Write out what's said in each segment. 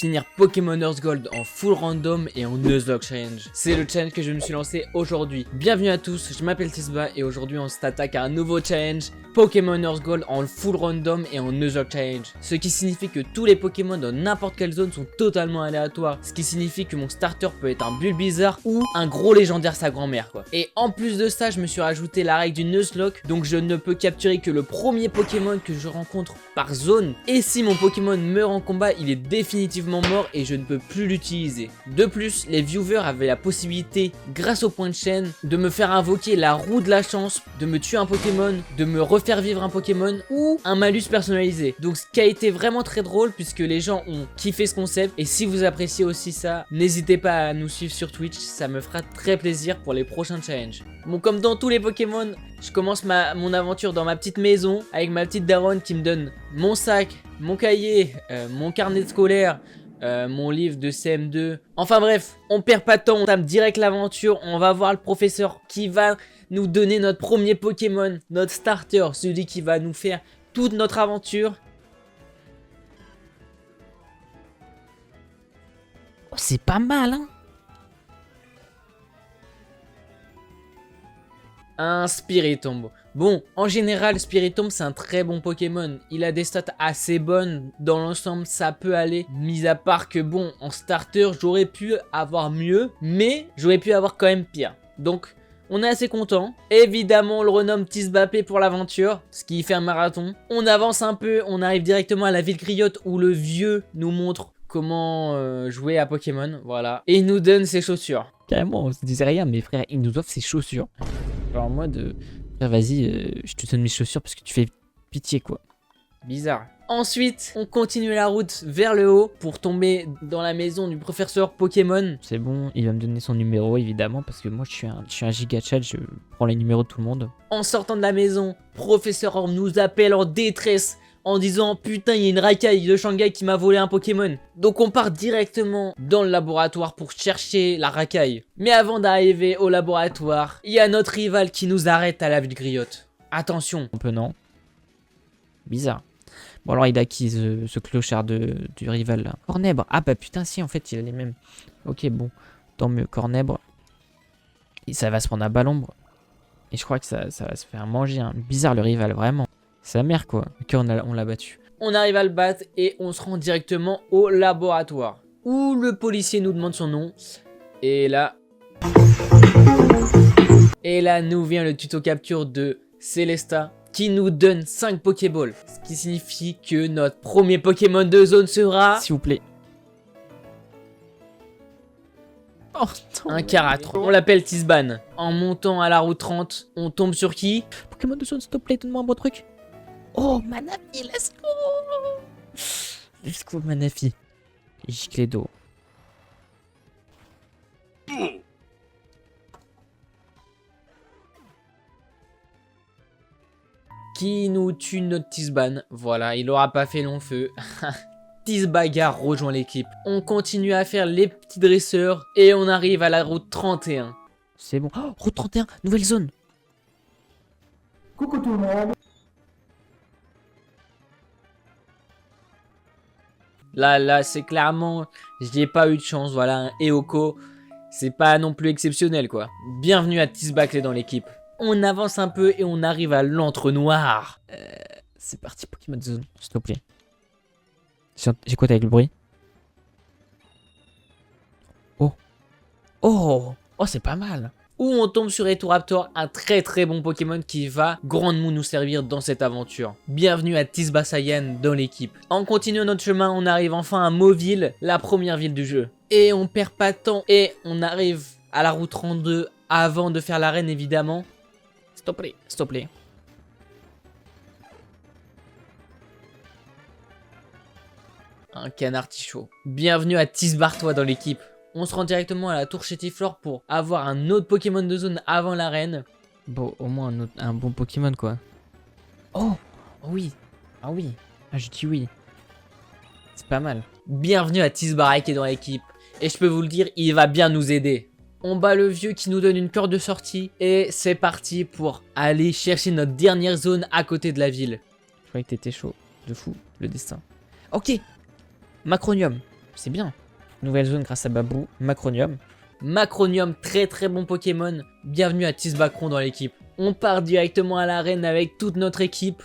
finir Pokémon Earth Gold en full random et en Nuzlocke challenge. C'est le challenge que je me suis lancé aujourd'hui. Bienvenue à tous, je m'appelle Tisba et aujourd'hui on s'attaque à un nouveau challenge Pokémon Earth Gold en full random et en Nuzlocke challenge. Ce qui signifie que tous les Pokémon dans n'importe quelle zone sont totalement aléatoires. Ce qui signifie que mon starter peut être un Bulbizarre ou un gros légendaire sa grand-mère quoi. Et en plus de ça, je me suis rajouté la règle du Nuzlocke, donc je ne peux capturer que le premier Pokémon que je rencontre par zone. Et si mon Pokémon meurt en combat, il est définitivement mort et je ne peux plus l'utiliser. De plus, les viewers avaient la possibilité, grâce au point de chaîne, de me faire invoquer la roue de la chance, de me tuer un Pokémon, de me refaire vivre un Pokémon ou un malus personnalisé. Donc ce qui a été vraiment très drôle puisque les gens ont kiffé ce concept. Et si vous appréciez aussi ça, n'hésitez pas à nous suivre sur Twitch, ça me fera très plaisir pour les prochains challenges. Bon, comme dans tous les Pokémon, je commence mon aventure dans ma petite maison avec ma petite daronne qui me donne mon sac, mon cahier, mon carnet scolaire, mon livre de CM2. Enfin bref, on perd pas de temps, on tape direct l'aventure. On va voir le professeur qui va nous donner notre premier Pokémon, notre starter, celui qui va nous faire toute notre aventure. Oh, c'est pas mal, hein. Un Spiritomb. Bon, en général, Spiritomb c'est un très bon Pokémon. Il a des stats assez bonnes. Dans l'ensemble, ça peut aller. Mis à part que bon, en starter, j'aurais pu avoir mieux. Mais j'aurais pu avoir quand même pire. Donc, on est assez content. Évidemment, on le renomme Tisbapé pour l'aventure. Ce qui fait un marathon. On avance un peu. On arrive directement à la ville Griotte où le vieux nous montre comment jouer à Pokémon. Voilà. Et il nous donne ses chaussures. Carrément, on se disait rien, mais frère, il nous offre ses chaussures. Alors moi frère, vas-y, je te donne mes chaussures parce que tu fais pitié, quoi. Bizarre. Ensuite, on continue la route vers le haut pour tomber dans la maison du professeur Pokémon. C'est bon, il va me donner son numéro, évidemment, parce que moi, je suis un giga chat, je prends les numéros de tout le monde. En sortant de la maison, professeur Orm nous appelle en détresse en disant putain, il y a une racaille de Shanghai qui m'a volé un Pokémon. Donc on part directement dans le laboratoire pour chercher la racaille. Mais avant d'arriver au laboratoire, il y a notre rival qui nous arrête à la ville Griotte. Attention. Un peu non. Bizarre. Bon alors il a qui ce clochard du rival là? Cornèbre. Ah bah putain si, en fait il a les mêmes. Ok bon, tant mieux. Cornèbre. Et ça va se prendre à Balombre. Et je crois que ça va se faire manger, hein. Bizarre le rival, vraiment. Sa mère quoi. Ok, on l'a battu. On arrive à le battre et on se rend directement au laboratoire. Où le policier nous demande son nom. Et là nous vient le tuto capture de Célesta qui nous donne 5 Pokéballs. Ce qui signifie que notre premier Pokémon de zone sera... S'il vous plaît. Oh, un Caratre. On l'appelle Tisban. En montant à la route 30, on tombe sur qui? Pokémon de zone, s'il te plaît, donne-moi un bon truc. Oh, Manafi, let's go. Let's go, Manafi. Giclédo. Qui nous tue notre Tisban. Voilà, il aura pas fait long feu. Tisbagar rejoint l'équipe. On continue à faire les petits dresseurs et on arrive à la route 31. C'est bon. Oh, route 31, nouvelle zone. Coucou tout le monde. Là, c'est clairement, j'ai pas eu de chance, voilà, un Eoko, c'est pas non plus exceptionnel, quoi. Bienvenue à Tisbaclé dans l'équipe. On avance un peu et on arrive à l'entre-noir. C'est parti, Pokémon de zone, s'il te plaît. J'écoute avec le bruit. Oh. Oh. Oh, c'est pas mal. Où on tombe sur Etoraptor, un très très bon Pokémon qui va grandement nous servir dans cette aventure. Bienvenue à Tisba Saiyan dans l'équipe. En continuant notre chemin, on arrive enfin à Mauville, la première ville du jeu. Et on perd pas de temps et on arrive à la route 32 avant de faire l'arène évidemment. S'il te plaît, s'il te plaît. Un canard tichot. Bienvenue à Tisbartois dans l'équipe. On se rend directement à la tour Chétiflore pour avoir un autre Pokémon de zone avant l'arène. Bon, au moins un bon Pokémon, quoi. Oh, oui. Ah oui. Ah, je dis oui. C'est pas mal. Bienvenue à Tisbarak qui est dans l'équipe. Et je peux vous le dire, il va bien nous aider. On bat le vieux qui nous donne une corde de sortie. Et c'est parti pour aller chercher notre dernière zone à côté de la ville. Je croyais que t'étais chaud. De fou, le destin. Ok. Macronium. C'est bien. Nouvelle zone grâce à Babou. Macronium. Macronium, très très bon Pokémon. Bienvenue à Tisbacron dans l'équipe. On part directement à l'arène avec toute notre équipe.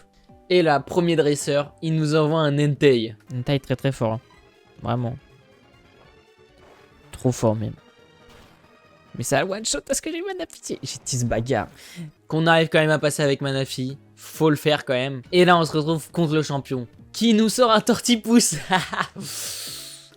Et là, premier dresseur, il nous envoie un Entei. Une taille très très fort. Hein. Vraiment. Trop fort même. Mais ça a one shot parce que j'ai Manafi. J'ai Tisbagarre. Qu'on arrive quand même à passer avec Manafi. Faut le faire quand même. Et là, on se retrouve contre le champion. Qui nous sort un Tortipousse.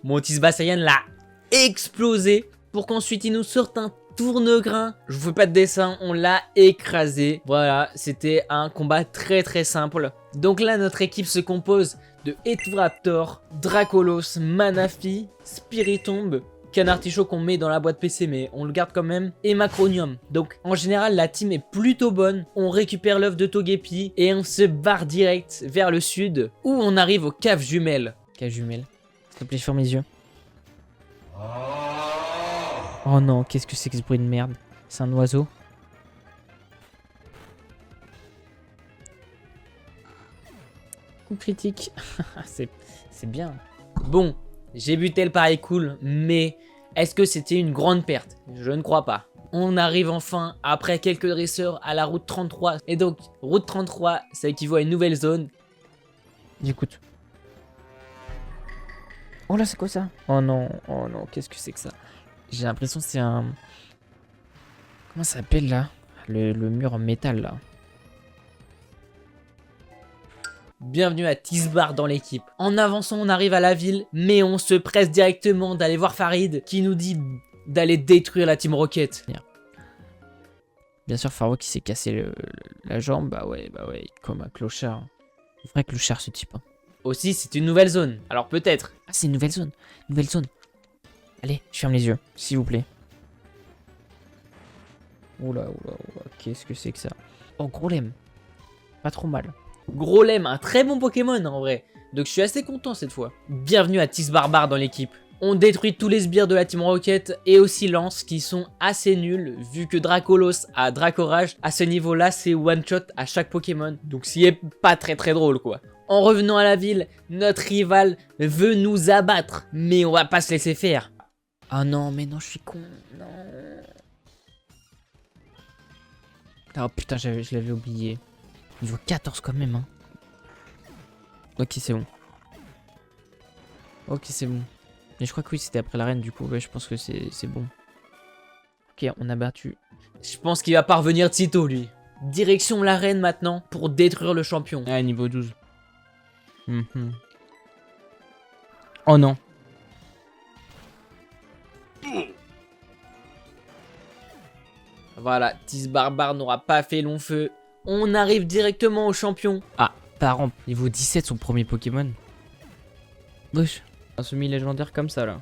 Mon Tisba Saiyan l'a explosé. Pour qu'ensuite il nous sorte un Tournegrain. Je vous fais pas de dessin, on l'a écrasé. Voilà, c'était un combat très très simple. Donc là, notre équipe se compose de Eturaptor, Dracolos, Manafi, Spiritomb, Canartichaud qu'on met dans la boîte PC mais on le garde quand même, et Macronium. Donc en général la team est plutôt bonne, on récupère l'œuf de Togepi et on se barre direct vers le sud où on arrive aux caves jumelles. Caves jumelles. S'il te plaît, ferme les yeux. Oh non, qu'est-ce que c'est que ce bruit de merde? C'est un oiseau. Coup critique. c'est bien. Bon, j'ai buté le pari cool, mais est-ce que c'était une grande perte? Je ne crois pas. On arrive enfin, après quelques dresseurs, à la route 33. Et donc, route 33, ça équivaut à une nouvelle zone. J'écoute. Oh là, c'est quoi ça? Oh non, qu'est-ce que c'est que ça? J'ai l'impression que c'est un... Comment ça s'appelle là? Le mur en métal là. Bienvenue à Tisbar dans l'équipe. En avançant, on arrive à la ville, mais on se presse directement d'aller voir Farid qui nous dit d'aller détruire la Team Rocket. Bien sûr, Faro qui s'est cassé la jambe, bah ouais, comme un clochard. Vrai clochard ce type. Hein. Aussi, c'est une nouvelle zone, alors peut-être. Ah, c'est une nouvelle zone. Nouvelle zone. Allez, je ferme les yeux, s'il vous plaît. Oula, qu'est-ce que c'est que ça? Oh, Grolem. Pas trop mal. Grolem, un très bon Pokémon en vrai. Donc je suis assez content cette fois. Bienvenue à Tisbarbar dans l'équipe. On détruit tous les sbires de la Team Rocket et aussi Lance qui sont assez nuls vu que Dracolos a Dracorage. À ce niveau là c'est one shot à chaque Pokémon. Donc ce est pas très drôle quoi. En revenant à la ville, notre rival veut nous abattre. Mais on va pas se laisser faire. Ah non, mais non, je suis con. Non. Oh putain, je l'avais oublié. Niveau 14 quand même. Hein. Ok, c'est bon. Ok, c'est bon. Mais je crois que oui, c'était après l'arène, du coup, ouais, je pense que c'est bon. Ok, on a battu. Je pense qu'il va parvenir de sitôt, lui. Direction l'arène maintenant pour détruire le champion. Ah, niveau 12. Oh non. Voilà, Tisbarbar n'aura pas fait long feu. On arrive directement au champion. Ah, par exemple, niveau 17, son premier Pokémon. Wesh. Un semi-légendaire comme ça, là.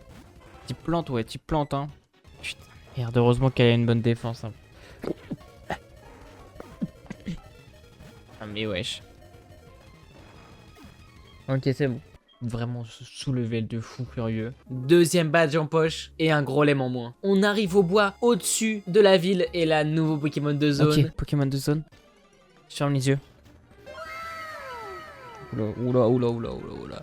Type plante, ouais, type plante, hein. Putain, merde, heureusement qu'elle a une bonne défense, hein. Ah, mais wesh. Ok, c'est bon. Vraiment sous-level de fou furieux. Deuxième badge en poche et un gros lemme en moins. On arrive au bois au-dessus de la ville et là, nouveau Pokémon de zone. Ok, Pokémon de zone. Je ferme les yeux. Oula.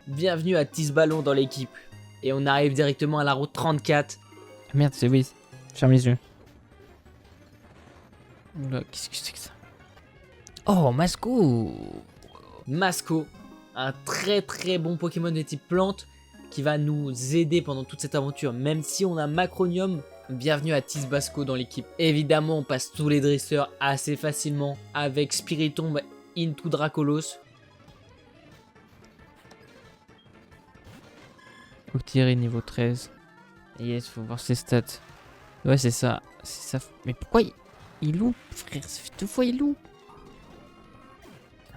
Bienvenue à Tisballon dans l'équipe. Et on arrive directement à la route 34. Merde, c'est oui. Ferme les yeux. Oula, qu'est-ce que c'est que ça? Oh, Masco. Masco, un très bon Pokémon de type plante qui va nous aider pendant toute cette aventure. Même si on a Macronium, bienvenue à Tisbasco dans l'équipe. Évidemment, on passe tous les dresseurs assez facilement avec Spiritomb into Dracolos. Octillerie niveau 13. Yes, faut voir ses stats. Ouais, c'est ça. C'est ça. Mais pourquoi il loupe, frère? Ça fait 2 fois il loupe.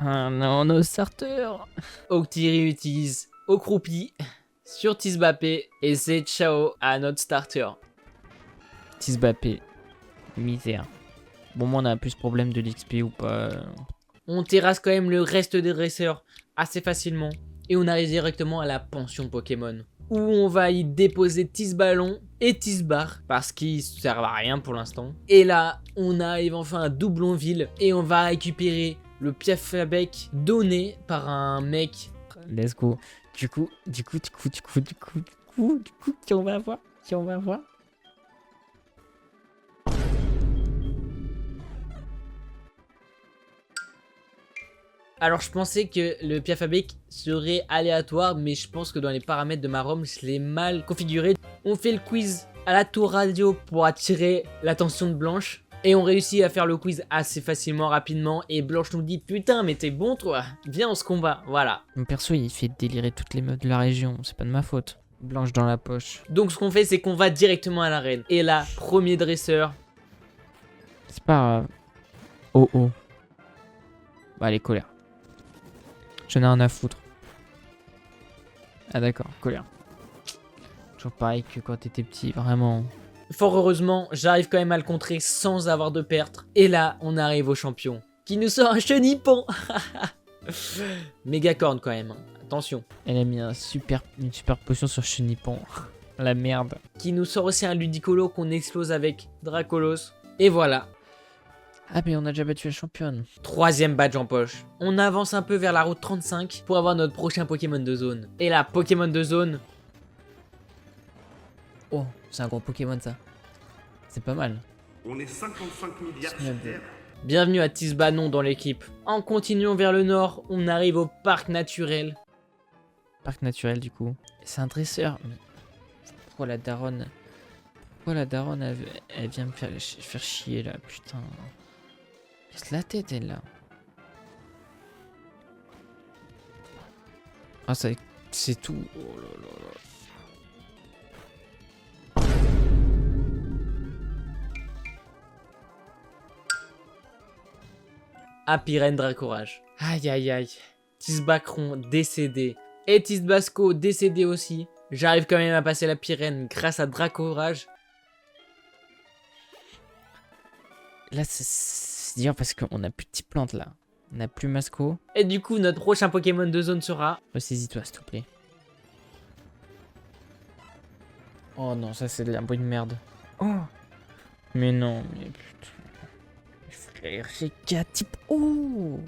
Ah non, nos starters. Octillerie utilise Ocroupi sur Tisbapé et c'est ciao à notre starter. Tisbapé. Misère. Bon, moi on a plus problème de l'XP ou pas. On terrasse quand même le reste des dresseurs assez facilement. Et on arrive directement à la pension Pokémon. Où on va y déposer Tisballon et Tisbar. Parce qu'ils servent à rien pour l'instant. Et là, on arrive enfin à Doublonville. Et on va récupérer le Piafabec donné par un mec. Let's go. Du coup, qui on va voir. Alors je pensais que le Piafabec serait aléatoire, mais je pense que dans les paramètres de ma ROM, je l'ai mal configuré. On fait le quiz à la tour radio pour attirer l'attention de Blanche. Et on réussit à faire le quiz assez facilement, rapidement. Et Blanche nous dit, putain mais t'es bon toi, viens on se combat, voilà. Mon perso il fait délirer toutes les meufs de la région, c'est pas de ma faute. Blanche dans la poche. Donc ce qu'on fait, c'est qu'on va directement à l'arène. Et là, premier dresseur. C'est pas grave. Oh oh. Bah allez, colère. J'en ai rien à foutre. Ah d'accord, colère. Toujours pareil que quand t'étais petit, vraiment. Fort heureusement, j'arrive quand même à le contrer sans avoir de perte. Et là, on arrive au champion, qui nous sort un chenipon. Méga corne quand même, hein. Attention. Elle a mis une super potion sur Chenipon. La merde. Qui nous sort aussi un Ludicolo qu'on explose avec Dracolos. Et voilà. Ah mais on a déjà battu la championne. Troisième badge en poche. On avance un peu vers la route 35 pour avoir notre prochain Pokémon de zone. Et là, Pokémon de zone. Oh, c'est un gros Pokémon ça. C'est pas mal. On est 55 milliards sur Terre. Bienvenue à Tisbanon dans l'équipe. En continuant vers le nord, on arrive au parc naturel. Parc naturel du coup. C'est un dresseur. Mais pourquoi la daronne elle vient me faire chier là, putain. Casse la tête elle là. Ah c'est tout. Oh là là là. Apiren Dracourage. Aïe aïe aïe. Tisbacron décédé. Et Tisbasco décédé aussi. J'arrive quand même à passer la Pyrène grâce à Dracourage. Là c'est dur parce qu'on a plus de petites plantes là. On a plus Masco. Et du coup, notre prochain Pokémon de zone sera... Ressaisis-toi s'il te plaît. Oh non, ça c'est de la bonne merde. Oh. Mais non, mais putain. Frère, j'ai 4 type O.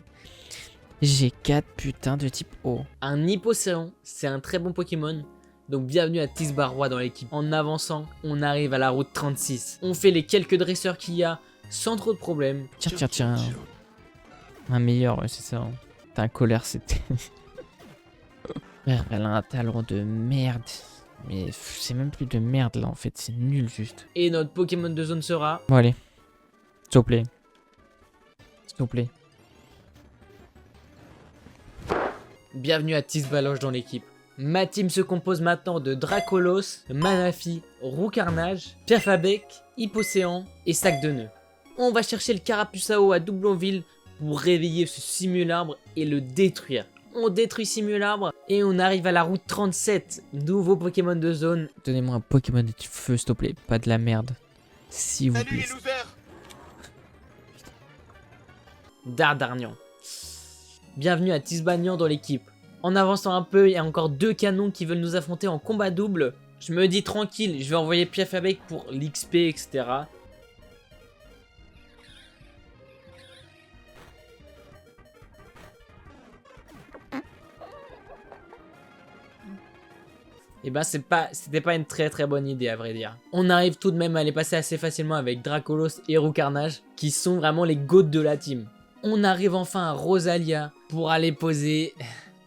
J'ai 4 putains de type O. Un Hippocéan, c'est un très bon Pokémon. Donc bienvenue à Tisbarrois dans l'équipe. En avançant, on arrive à la route 36. On fait les quelques dresseurs qu'il y a sans trop de problèmes. Tiens. Un meilleur, ouais, c'est ça. T'as un colère, c'était... Frère, elle a un talent de merde. Mais c'est même plus de merde là en fait, c'est nul juste. Et notre Pokémon de zone sera... Bon allez, s'il te plaît. S'il te plaît. Bienvenue à Tisbaloche dans l'équipe. Ma team se compose maintenant de Dracolos, Manafi, Roucarnage, Piafabec, Hippocéan et Sac de Nœuds. On va chercher le Carapuçao à Doublonville pour réveiller ce Simularbre et le détruire. On détruit Simularbre et on arrive à la route 37, nouveau Pokémon de zone. Donnez-moi un Pokémon de type feu s'il te plaît, pas de la merde. S'il vous Salut plaît. les losers. Dardarnian. Bienvenue à Tisbagnan dans l'équipe. En avançant un peu, il y a encore 2 canons qui veulent nous affronter en combat double. Je me dis tranquille, je vais envoyer Piafabec pour l'XP, etc. Et ben c'était pas une très bonne idée à vrai dire. On arrive tout de même à les passer assez facilement avec Dracolos et Roucarnage, qui sont vraiment les goats de la team. On arrive enfin à Rosalia pour aller poser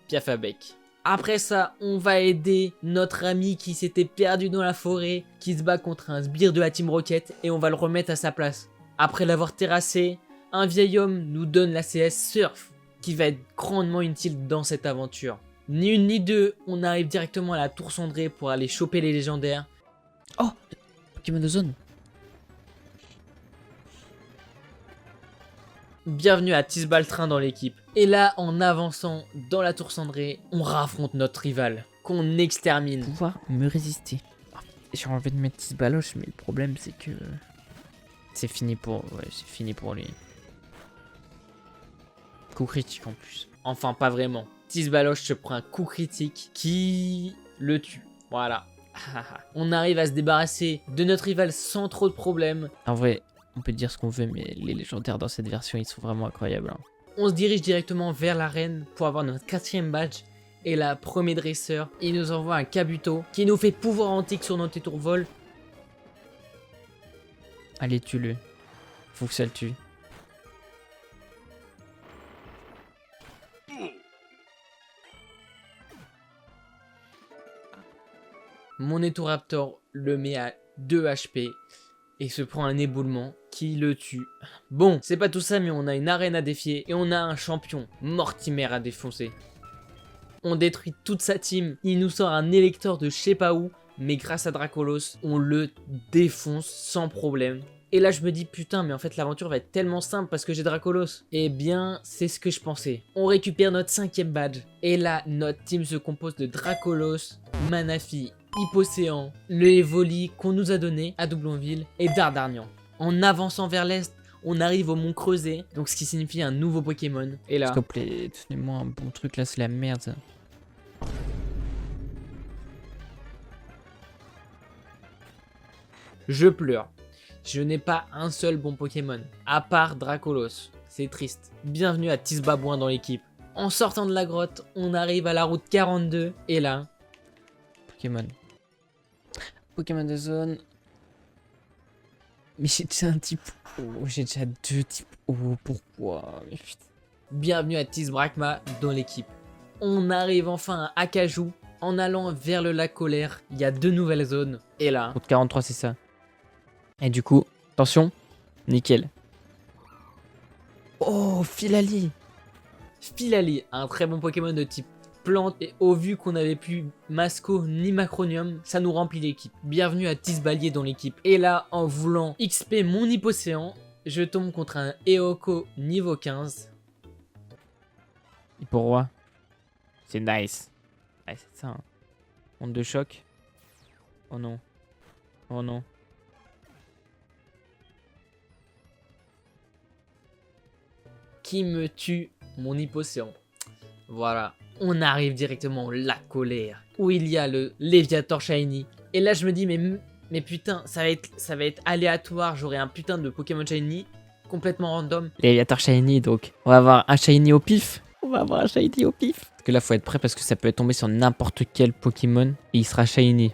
Piafabec. Après ça, on va aider notre ami qui s'était perdu dans la forêt, qui se bat contre un sbire de la Team Rocket, et on va le remettre à sa place. Après l'avoir terrassé, un vieil homme nous donne la CS Surf, qui va être grandement utile dans cette aventure. Ni une ni deux, on arrive directement à la tour cendrée pour aller choper les légendaires. Oh, Pokémon de zone. Bienvenue à Tisbaltrin dans l'équipe. Et là, en avançant dans la tour cendrée, on raffronte notre rival, qu'on extermine. Pouvoir me résister. Oh, j'ai envie de mettre Tisbaloche, mais le problème c'est que... C'est fini pour... Ouais, c'est fini pour lui. Coup critique en plus. Enfin, pas vraiment. Tisbaloche se prend un coup critique qui le tue. Voilà. On arrive à se débarrasser de notre rival sans trop de problèmes. En vrai, on peut dire ce qu'on veut, mais les légendaires dans cette version, ils sont vraiment incroyables. Hein. On se dirige directement vers l'arène pour avoir notre 4e badge. Et là, premier dresseur, il nous envoie un Kabuto qui nous fait pouvoir antique sur notre étourvol. Allez, tue-le. Faut que ça le tue. Mon Étouraptor le met à 2 HP et se prend un éboulement qui le tue. Bon, c'est pas tout ça, mais on a une arène à défier et on a un champion, Mortimer, à défoncer. On détruit toute sa team, il nous sort un Elector de je sais pas où, mais grâce à Dracolos, on le défonce sans problème. Et là je me dis putain, mais en fait l'aventure va être tellement simple parce que j'ai Dracolos. Eh bien c'est ce que je pensais. On récupère notre 5e badge. Et là notre team se compose de Dracolos, Manaphy, Hippocéan, le Evoli qu'on nous a donné à Doublonville et Dardarnian. En avançant vers l'est, on arrive au Mont Creuset, donc ce qui signifie un nouveau Pokémon. Et là, S'il te plaît, donnez-moi un bon truc là, c'est la merde ça. je pleure. Je n'ai pas un seul bon Pokémon, à part Dracolos. C'est triste. Bienvenue à Tisbabouin dans l'équipe. En sortant de la grotte, on arrive à la route 42, et là, Pokémon. Pokémon de zone. Mais j'ai déjà un type. Oh, j'ai déjà 2 types. Oh, pourquoi? Mais putain. bienvenue à Tisbrakma dans l'équipe. On arrive enfin à Akajou. En allant vers le lac Colère, il y a 2 nouvelles zones. Et là, Route 43, c'est ça. Et du coup, attention, nickel. Oh, Filali. Filali, un très bon Pokémon de type plante. Et au vu qu'on n'avait plus Masco ni Macronium, ça nous remplit l'équipe. Bienvenue à Tisbalier dans l'équipe. Et là, en voulant XP mon Hippocéan, je tombe contre un Eoko niveau 15. Hipporoi. C'est nice. Ouais, c'est ça. Hein. Onde de choc. Oh non. Oh non. Qui me tue mon Hippocéan. Voilà. On arrive directement au lac Colère, où il y a le Léviator Shiny. Et là, je me dis, mais putain, ça va être aléatoire. J'aurai un putain de Pokémon Shiny complètement random. Léviator Shiny, donc. On va avoir un Shiny au pif. On va avoir un Shiny au pif. Parce que là, faut être prêt parce que ça peut tomber sur n'importe quel Pokémon et il sera Shiny.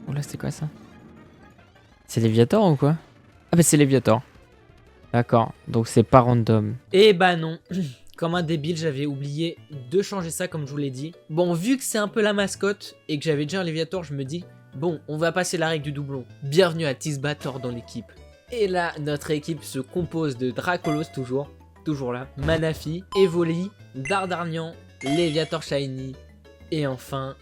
Oula, c'est quoi ça? C'est Léviator ou quoi? Ah bah c'est Léviator. D'accord, donc c'est pas random. Et bah non, comme un débile, j'avais oublié de changer ça comme je vous l'ai dit. Bon, vu que c'est un peu la mascotte et que j'avais déjà un Léviator, je me dis, bon, on va passer la règle du doublon. Bienvenue à Tisbator dans l'équipe. Et là, notre équipe se compose de Dracolos toujours là, Manaphy, Evoli, Dardarnian, Léviator Shiny et enfin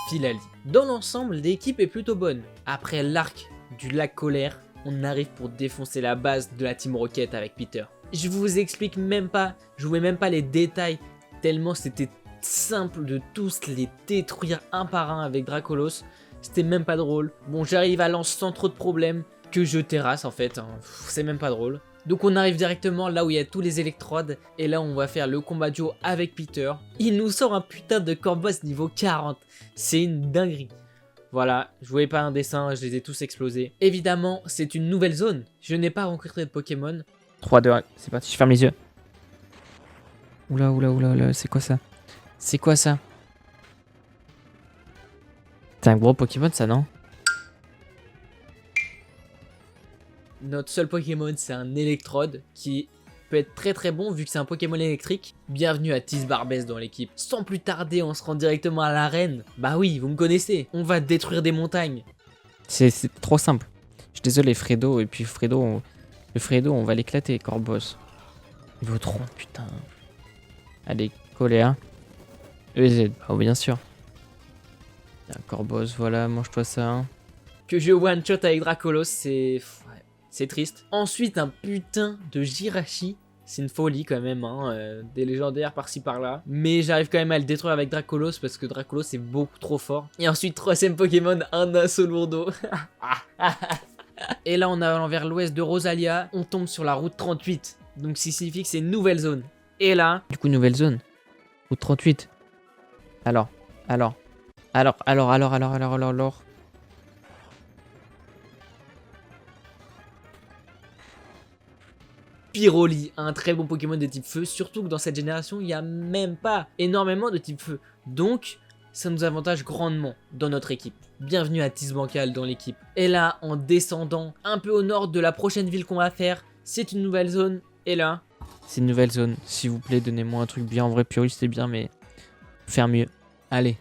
Filali. Dans l'ensemble, l'équipe est plutôt bonne. Après l'arc du lac Colère, on arrive pour défoncer la base de la Team Rocket avec Peter. Je vous explique même pas, je vous mets même pas les détails, tellement c'était simple de tous les détruire un par un avec Dracolos. C'était même pas drôle. Bon, j'arrive à Lens sans trop de problèmes, que je terrasse en fait, hein. C'est même pas drôle. Donc on arrive directement là où il y a tous les électrodes, et là on va faire le combat duo avec Peter. Il nous sort un putain de Corboss niveau 40, c'est une dinguerie. Voilà, je voyais pas un dessin, je les ai tous explosés. Évidemment, c'est une nouvelle zone. Je n'ai pas rencontré de Pokémon. 3, 2, 1, c'est parti, je ferme les yeux. Oula, c'est quoi ça? C'est quoi ça? C'est un gros Pokémon ça, non? Notre seul Pokémon, c'est un Electrode qui peut être très très bon vu que c'est un Pokémon électrique. Bienvenue à Tisbarbès dans l'équipe. Sans plus tarder, on se rend directement à l'arène. Bah oui, vous me connaissez. On va détruire des montagnes. C'est trop simple. Je suis désolé Fredo, et puis Fredo, le Fredo on va l'éclater, Corboss. Il vaut trop, putain. Allez, Colère. EZ, oh bien sûr. Corboss, voilà, mange-toi ça. Hein. Que je one shot avec Dracolos, c'est triste. Ensuite, un putain de Jirachi. C'est une folie quand même, hein, des légendaires par-ci par-là. Mais j'arrive quand même à le détruire avec Dracolos parce que Dracolos est beaucoup trop fort. Et ensuite, troisième Pokémon, un Asso Lourdeau. Et là, on a vers l'ouest de Rosalia, on tombe sur la route 38. Donc, ça signifie que c'est une nouvelle zone. Et là... Du coup, nouvelle zone. Route 38. Alors. Pyroli, un très bon Pokémon de type feu, surtout que dans cette génération, il n'y a même pas énormément de type feu. Donc, ça nous avantage grandement dans notre équipe. Bienvenue à Tisbancal dans l'équipe. Et là, en descendant un peu au nord de la prochaine ville qu'on va faire, c'est une nouvelle zone. Et là, C'est une nouvelle zone. S'il vous plaît, donnez-moi un truc bien. En vrai, Pyroli, c'était bien, mais faire mieux. Allez.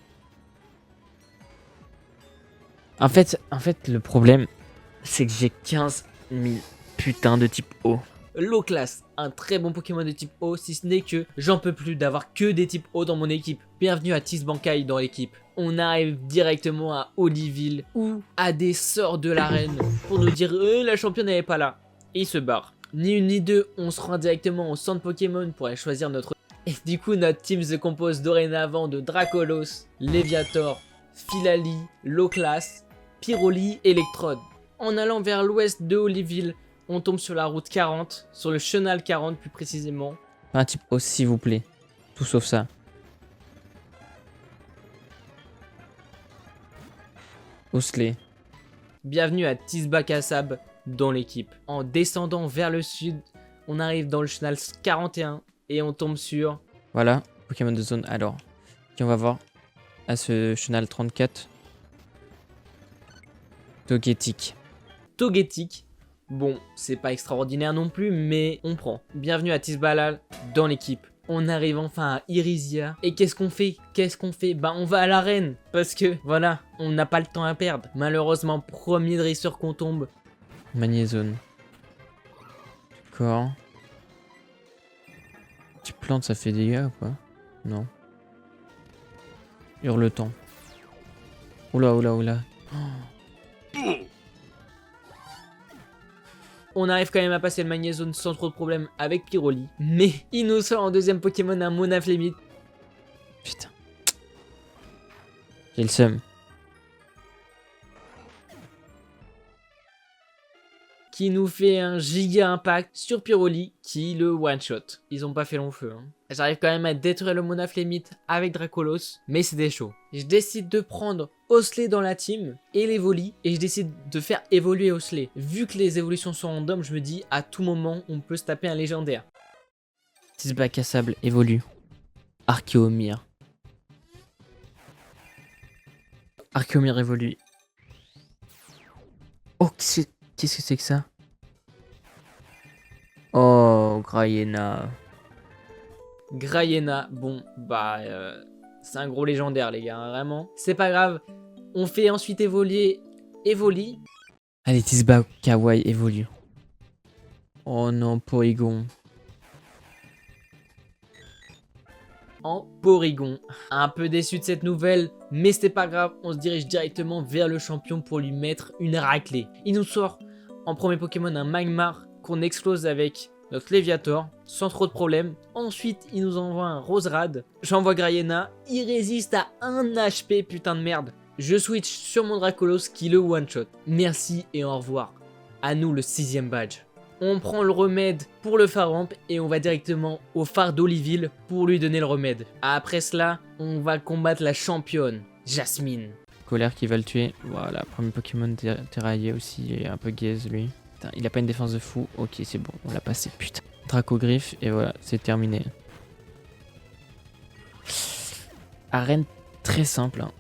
En fait, le problème, c'est que j'ai 15 000 putains de type O. Loclas, un très bon Pokémon de type eau, si ce n'est que j'en peux plus d'avoir que des types eau dans mon équipe. Bienvenue à Tisbankai dans l'équipe. On arrive directement à Oliville ou à des sorts de l'arène pour nous dire la championne n'est pas là. Et il se barre. Ni une ni deux, on se rend directement au centre Pokémon pour aller choisir notre... Et du coup, notre team se compose dorénavant de Dracolos, Léviator, Philali, Loclas, Pyroli, Electrode. En allant vers l'ouest de Oliville, on tombe sur la route 40, sur le chenal 40 plus précisément. Un type O, s'il vous plaît. Tout sauf ça. Osley. Bienvenue à Tisbakassab dans l'équipe. En descendant vers le sud, on arrive dans le chenal 41 et on tombe sur... Voilà, Pokémon de zone. Alors, qui on va voir à ce chenal 34. Togetic. Togetic. Bon, c'est pas extraordinaire non plus, mais on prend. Bienvenue à Tisbalal dans l'équipe. On arrive enfin à Irisia. Et qu'est-ce qu'on fait? Bah on va à l'arène. Parce que, voilà, on n'a pas le temps à perdre. Malheureusement, premier dresseur qu'on tombe. Magnézone. D'accord. Tu plantes, ça fait des dégâts ou quoi? Non. Hurleton. Oula, oula, oula. On arrive quand même à passer le Magnézone sans trop de problèmes avec Pyroli. Mais il nous sort en deuxième Pokémon un Monaflémite. Putain. J'ai le seum. Qui nous fait un giga impact sur Pyroli qui le one shot. Ils ont pas fait long feu. Hein. J'arrive quand même à détruire le Monaflémite avec Dracolos, mais c'était chaud. Je décide de prendre Osley dans la team et l'Evoli, et je décide de faire évoluer Osley. Vu que les évolutions sont random, je me dis à tout moment on peut se taper un légendaire. Tisbakassab évolue. Archéomir. Archéomir évolue. Oh, qu'est-ce que c'est que ça? Oh, Grayena. Grayena, bon, bah, c'est un gros légendaire, les gars, hein, vraiment. C'est pas grave, on fait ensuite évoluer Evoli. Allez, Tisbakawai évolue. Oh non, Porygon. En Porygon. Un peu déçu de cette nouvelle, mais c'était pas grave, on se dirige directement vers le champion pour lui mettre une raclée. Il nous sort en premier Pokémon un Magmar qu'on explose avec notre Léviator, sans trop de problèmes. Ensuite, il nous envoie un Roserad. J'envoie Grayena, il résiste à 1 HP, putain de merde. Je switch sur mon Dracolos qui le one-shot. Merci et au revoir. À nous le 6ème badge. On prend le remède pour le Faramp et on va directement au phare d'Oliville pour lui donner le remède. Après cela, on va combattre la championne, Jasmine. Colère qui va le tuer. Voilà, premier Pokémon terraillé aussi. Il est un peu gaze lui. Putain, il a pas une défense de fou. Ok, c'est bon, on l'a passé. Putain. Dracogriffe et voilà, c'est terminé. Arène très simple. Hein.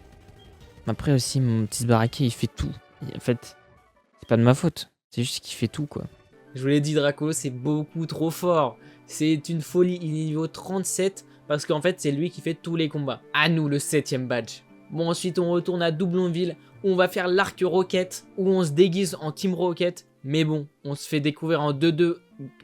Après aussi, mon petit Baraquet, il fait tout. En fait, c'est pas de ma faute. C'est juste qu'il fait tout, quoi. Je vous l'ai dit, Draco, c'est beaucoup trop fort. C'est une folie, il est niveau 37 parce qu'en fait, c'est lui qui fait tous les combats. À nous, le 7ème badge. Bon, ensuite, on retourne à Doublonville où on va faire l'arc Rocket, où on se déguise en Team Rocket. Mais bon, on se fait découvrir en 2-2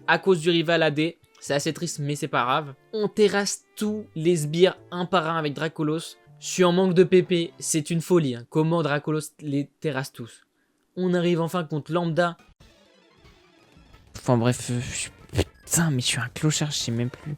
à cause du rival AD. C'est assez triste, mais c'est pas grave. On terrasse tous les sbires un par un avec Dracolos. Je suis en manque de PP, c'est une folie. Hein. Comment Dracolos les terrasse tous. On arrive enfin contre Lambda. Enfin bref, putain, mais je suis un clochard, je sais même plus.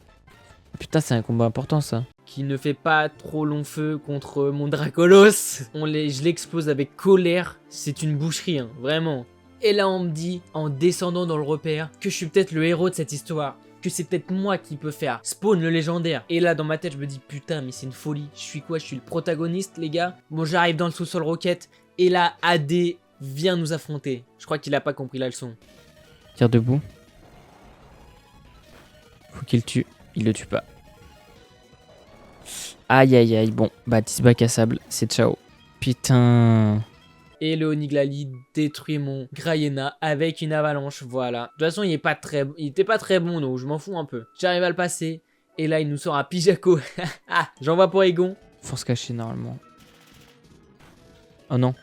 Putain, c'est un combat important ça. Qui ne fait pas trop long feu contre mon Dracolos. Je l'explose avec colère. C'est une boucherie, hein, vraiment. Et là, on me dit, en descendant dans le repère, que je suis peut-être le héros de cette histoire. Que c'est peut-être moi qui peux faire spawn le légendaire. Et là, dans ma tête, je me dis, putain, mais c'est une folie. Je suis quoi? Je suis le protagoniste, les gars. Bon, j'arrive dans le sous-sol Rocket. Et là, AD vient nous affronter. Je crois qu'il a pas compris la leçon. Tire debout. qu'il tue. Il le tue pas. Aïe aïe aïe. Bon, bah Tisba cassable, c'est ciao. Putain. Et le Oniglali détruit mon Grayena avec une avalanche, voilà. De toute façon, il était pas très bon, donc je m'en fous un peu. J'arrive à le passer, et là, il nous sort un Pijako. Ah, j'envoie pour Egon. Force cachée normalement. Oh non.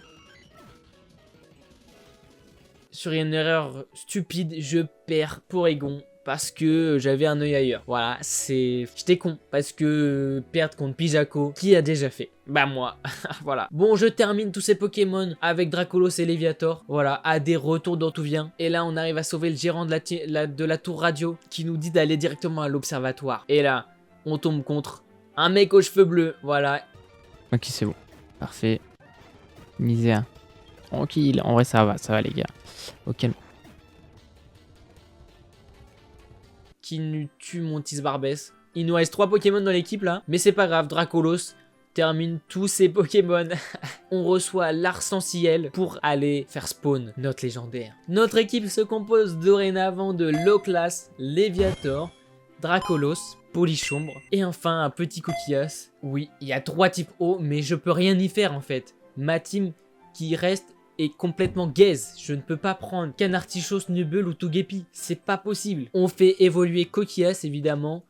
Sur une erreur stupide, je perds pour Egon. Parce que j'avais un œil ailleurs. Voilà, j'étais con. Parce que perdre contre Pijako, qui a déjà fait? Bah moi, voilà. Bon, je termine tous ces Pokémon avec Dracolos et Léviator. Voilà, à des retours dont tout vient. Et là, on arrive à sauver le gérant de la tour radio qui nous dit d'aller directement à l'observatoire. Et là, on tombe contre un mec aux cheveux bleus. Voilà. Ok, c'est bon. Parfait. Misère. Tranquille. En vrai, ça va les gars. Ok. Qui nous tue mon Tisbarbès. Il nous reste 3 Pokémon dans l'équipe là. Mais c'est pas grave, Dracolos termine tous ses Pokémon. On reçoit l'Arc-en-Ciel pour aller faire spawn notre légendaire. Notre équipe se compose dorénavant de Loclas, Léviator, Dracolos, Polichombre et enfin un petit Coquillas. Oui, il y a 3 types eau, mais je peux rien y faire en fait. Ma team qui reste est complètement gaze. Je ne peux pas prendre Canartichos, Nubble ou Togepi. C'est pas possible. On fait évoluer Coquillas évidemment.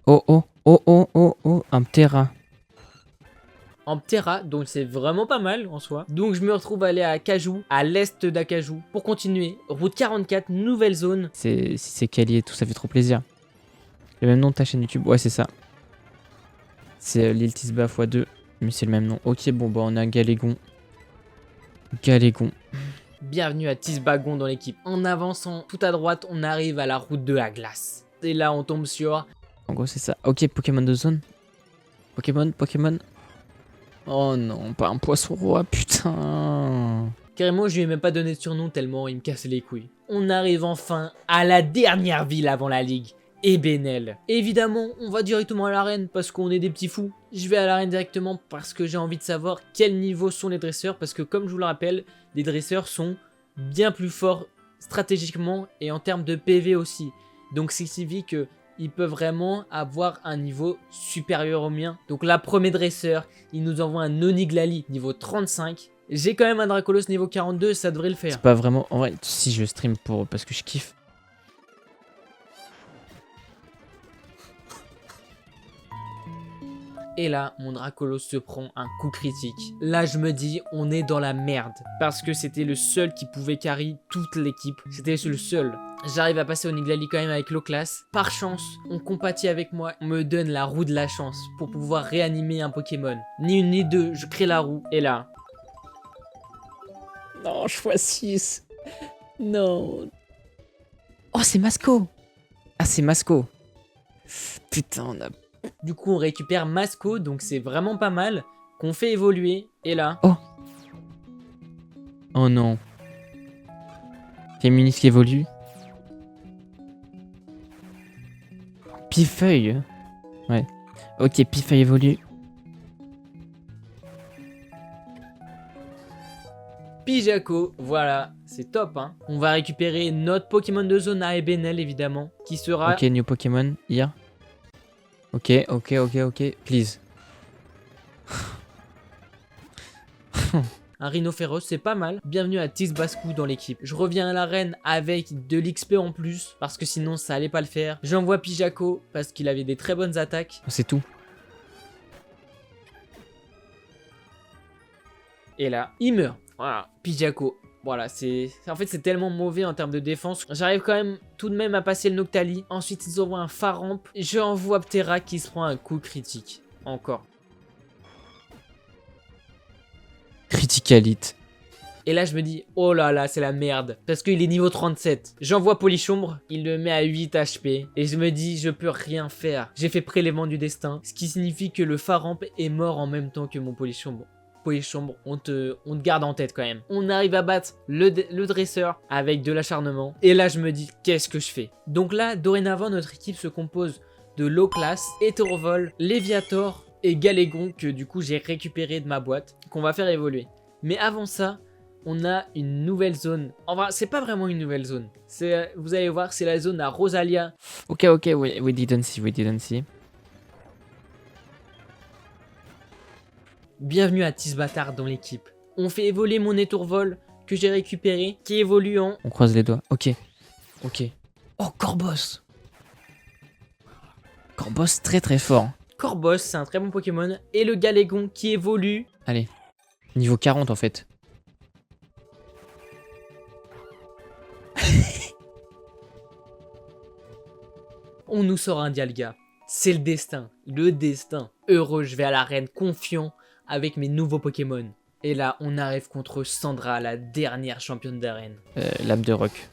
Oh oh oh oh oh oh. Un Ptera. En Ptera, donc c'est vraiment pas mal en soi. Donc je me retrouve à aller à Cajou, à l'est d'Acajou, pour continuer. Route 44, nouvelle zone. Si c'est Kali et tout, ça fait trop plaisir. Le même nom de ta chaîne YouTube. Ouais, c'est ça. C'est l'île Tisba x2. Mais c'est le même nom. Ok, bon, bah on a Galégon. Galégon. Bienvenue à Tisbagon dans l'équipe. En avançant tout à droite, on arrive à la route de la glace. Et là, on tombe sur... En gros, c'est ça. Ok, Pokémon de zone. Pokémon. Oh non, pas un poisson roi, putain. Carrément, je lui ai même pas donné de surnom tellement il me cassait les couilles. On arrive enfin à la dernière ville avant la ligue. Ebenel. Évidemment, on va directement à l'arène parce qu'on est des petits fous. Je vais à l'arène directement parce que j'ai envie de savoir quel niveau sont les dresseurs. Parce que comme je vous le rappelle, les dresseurs sont bien plus forts stratégiquement et en termes de PV aussi. Donc ça signifie qu'ils peuvent vraiment avoir un niveau supérieur au mien. Donc là, premier dresseur, il nous envoie un Oniglali niveau 35. J'ai quand même un Dracolos niveau 42, ça devrait le faire. C'est pas vraiment... En vrai, si je stream parce que je kiffe. Et là, mon Dracolos se prend un coup critique. Là, je me dis, on est dans la merde. Parce que c'était le seul qui pouvait carry toute l'équipe. C'était le seul. J'arrive à passer au Oniglali quand même avec Loclas. Par chance, on compatit avec moi. On me donne la roue de la chance pour pouvoir réanimer un Pokémon. Ni une ni deux, je crée la roue. Et là... Non, x6. Non. Oh, c'est Masco. Ah, c'est Masco. Putain, on a... Du coup, on récupère Masco, donc c'est vraiment pas mal. Qu'on fait évoluer. Et là... Oh. Oh non. Féminis qui évolue. Pifeuille. Ouais. Ok, Pifeuille évolue. Pijako, voilà, c'est top hein. On va récupérer notre Pokémon de zone à Ebenel évidemment, qui sera... Ok, new Pokémon, here. Ok, please. Un rhinophéros, c'est pas mal. Bienvenue à Tisbascou dans l'équipe. Je reviens à l'arène avec de l'XP en plus, parce que sinon ça allait pas le faire. J'envoie Pijako, parce qu'il avait des très bonnes attaques. C'est tout. Et là, il meurt. Voilà, Pijako. Voilà, en fait c'est tellement mauvais en termes de défense. J'arrive quand même tout de même à passer le Noctali. Ensuite ils envoient un Faramp. Je envoie Ptera qui se prend un coup critique. Encore. Criticalite. Et là je me dis, oh là là c'est la merde. Parce qu'il est niveau 37. J'envoie Polichombre, il le met à 8 HP. Et je me dis, je peux rien faire. J'ai fait prélèvement du destin. Ce qui signifie que le Faramp est mort en même temps que mon Polichombre. Polichombre, on te garde en tête quand même. On arrive à battre le dresseur avec de l'acharnement. Et là, je me dis, qu'est-ce que je fais? Donc là, dorénavant, notre équipe se compose de Loclas, Hétérovol, Léviator et Galégon, que du coup, j'ai récupéré de ma boîte, qu'on va faire évoluer. Mais avant ça, on a une nouvelle zone. Enfin, c'est pas vraiment une nouvelle zone. C'est, vous allez voir, c'est la zone à Rosalia. Ok, we didn't see. Bienvenue à Tisbatar dans l'équipe. On fait évoluer mon étourvol que j'ai récupéré, qui évolue en... On croise les doigts. Ok. Oh, Corboss. Corboss très très fort. Corboss, c'est un très bon Pokémon. Et le Galégon qui évolue... Allez. Niveau 40 en fait. On nous sort un Dialga. C'est le destin. Le destin. Heureux, je vais à l'arène confiant avec mes nouveaux Pokémon. Et là, on arrive contre Sandra, la dernière championne d'arène. Lame de rock.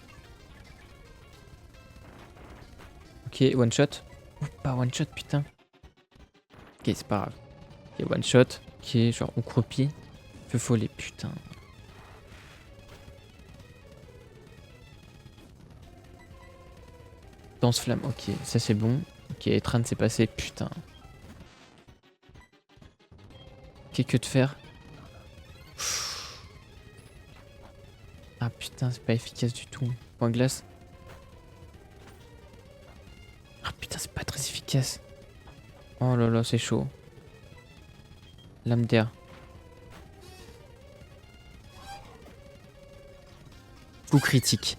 Ok, one shot. Oh, pas one shot, putain. Ok, c'est pas grave. Ok, one shot. Ok, genre on croupit. Feu follet, putain. Danse flamme, ok, ça c'est bon. Ok, Tran s'est passé, putain. Ok, que de faire. Ah putain, c'est pas efficace du tout. Point glace. Ah putain, c'est pas très efficace. Oh là là, c'est chaud. Lame d'air. Coup critique.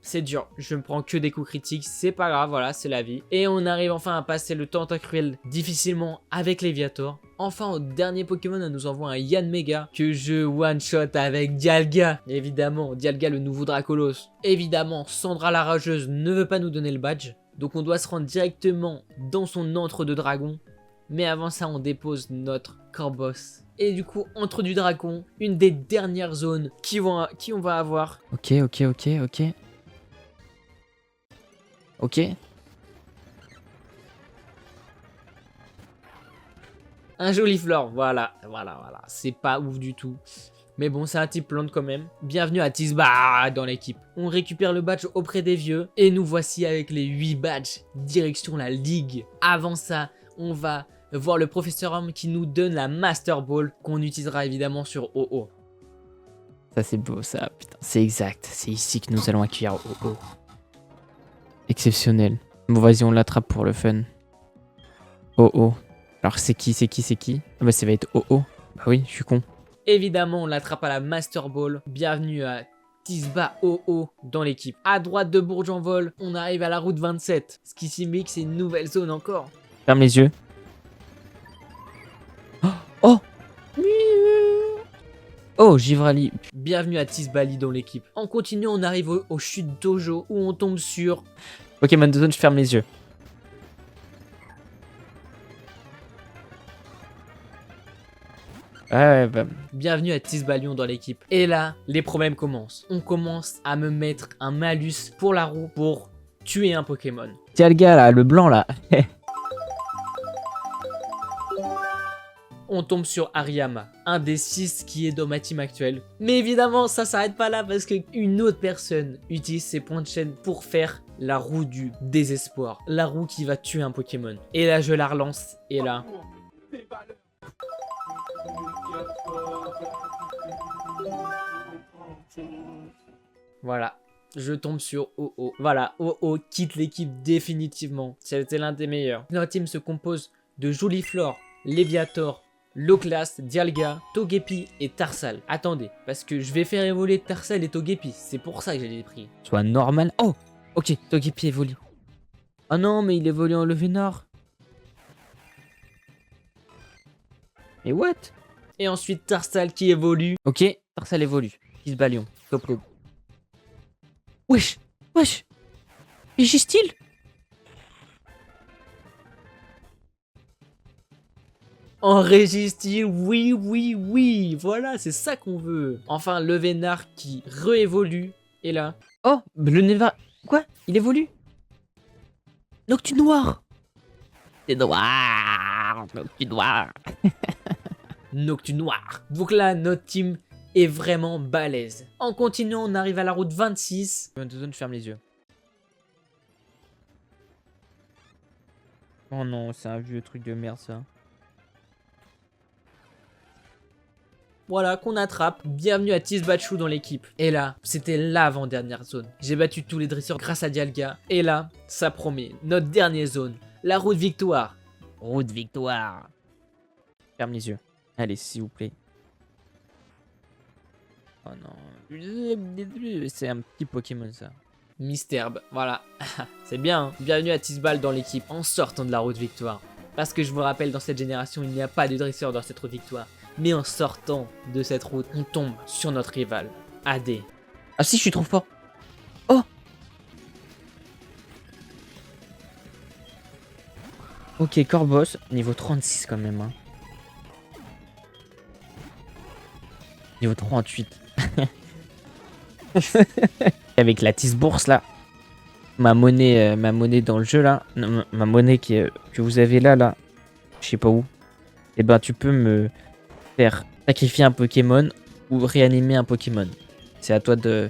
C'est dur, je me prends que des coups critiques, c'est pas grave, voilà, c'est la vie. Et on arrive enfin à passer le Tentacruel difficilement avec Léviator. Enfin, au dernier Pokémon, on nous envoie un Yanmega que je one-shot avec Dialga. Évidemment, Dialga le nouveau Dracolos. Évidemment, Sandra la rageuse ne veut pas nous donner le badge. Donc on doit se rendre directement dans son antre de dragon. Mais avant ça, on dépose notre Corboss. Et du coup, entre du dragon, une des dernières zones qui on va avoir. Ok. Ok. Un joli floor, voilà. C'est pas ouf du tout. Mais bon, c'est un type plante quand même. Bienvenue à Tisba dans l'équipe. On récupère le badge auprès des vieux. Et nous voici avec les 8 badges. Direction la ligue. Avant ça, on va voir le professeur Homme qui nous donne la Master Ball. Qu'on utilisera évidemment sur OO. Ça c'est beau ça, putain. C'est exact. C'est ici que nous allons accueillir OO. Exceptionnel. Bon vas-y, on l'attrape pour le fun. OO. Alors c'est qui Ah bah ça va être OO. Bah oui, je suis con. Évidemment, on l'attrape à la Master Ball. Bienvenue à Tisba OO dans l'équipe. À droite de Bourg-en-Vol, on arrive à la route 27. Ce qui signifie que c'est une nouvelle zone encore. Ferme les yeux. Oh. Oh, Givrali. Bienvenue à Tisbali dans l'équipe. En continuant, on arrive au chute dojo où on tombe sur... Pokémon de zone, je ferme les yeux. Ouais, bah... Bienvenue à Tisbalion dans l'équipe. Et là, les problèmes commencent. On commence à me mettre un malus pour la roue pour tuer un Pokémon. Tiens le gars là, le blanc là. On tombe sur Ariama, un des 6 qui est dans ma team actuelle. Mais évidemment, ça s'arrête pas là parce qu'une autre personne utilise ses points de chaîne pour faire la roue du désespoir. La roue qui va tuer un Pokémon. Et là, je la relance. Et là... Voilà, je tombe sur OO. Voilà, OO quitte l'équipe définitivement. C'était l'un des meilleurs. Notre team se compose de Joliflor, Léviator, Loclas, Dialga, Togepi et Tarsal. Attendez, parce que je vais faire évoluer Tarsal et Togepi. C'est pour ça que j'ai les pris. Soit normal. Oh, ok, Togepi évolue. Oh non, mais il évolue en Levénard. Mais what? Et ensuite Tarsal qui évolue. Ok, Tarsal évolue. Tisbalion, top go. Wesh. Régistile. En Régistile, oui. Voilà, c'est ça qu'on veut. Enfin, le Vénard qui réévolue. Et là... Oh, le Neva... Quoi? Il évolue? Noctu noir. C'est noir. Noctu noir. Noctu noir. Donc là, notre team est vraiment balèze. En continuant, on arrive à la route 26. Zone, ferme les yeux. Oh non, c'est un vieux truc de merde ça. voilà, qu'on attrape. Bienvenue à Tisbachou dans l'équipe. Et là, c'était l'avant-dernière zone. J'ai battu tous les dresseurs grâce à Dialga. Et là, ça promet, notre dernière zone, la route victoire. Route victoire. Ferme les yeux. Allez, s'il vous plaît. Oh non. C'est un petit Pokémon ça. Misterbe, voilà. C'est bien, hein. Bienvenue à Tisbal dans l'équipe en sortant de la route victoire. Parce que je vous rappelle, dans cette génération, il n'y a pas de dresseur dans cette route victoire. Mais en sortant de cette route, on tombe sur notre rival, AD. Ah si, je suis trop fort. Oh. Ok, Corboss, niveau 36 quand même. Hein. Niveau 38. Avec la Tisbourse là. Ma monnaie dans le jeu là. Non, ma monnaie que vous avez là. Je sais pas où. Et ben tu peux me faire sacrifier un Pokémon ou réanimer un Pokémon. C'est à toi de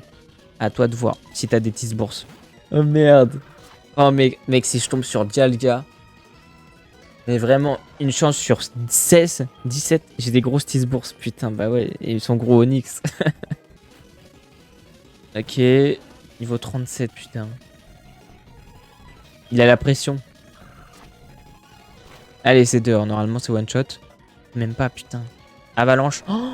voir si t'as des Tisbourses. Oh merde. Oh mec, si je tombe sur Dialga. Mais vraiment, une chance sur 16, 17. J'ai des grosses Tisbourses, putain, bah ouais. Et ils sont gros Onyx. Ok. Niveau 37, putain. Il a la pression. Allez, c'est dehors. Normalement, c'est one shot. Même pas, putain. Avalanche. Oh.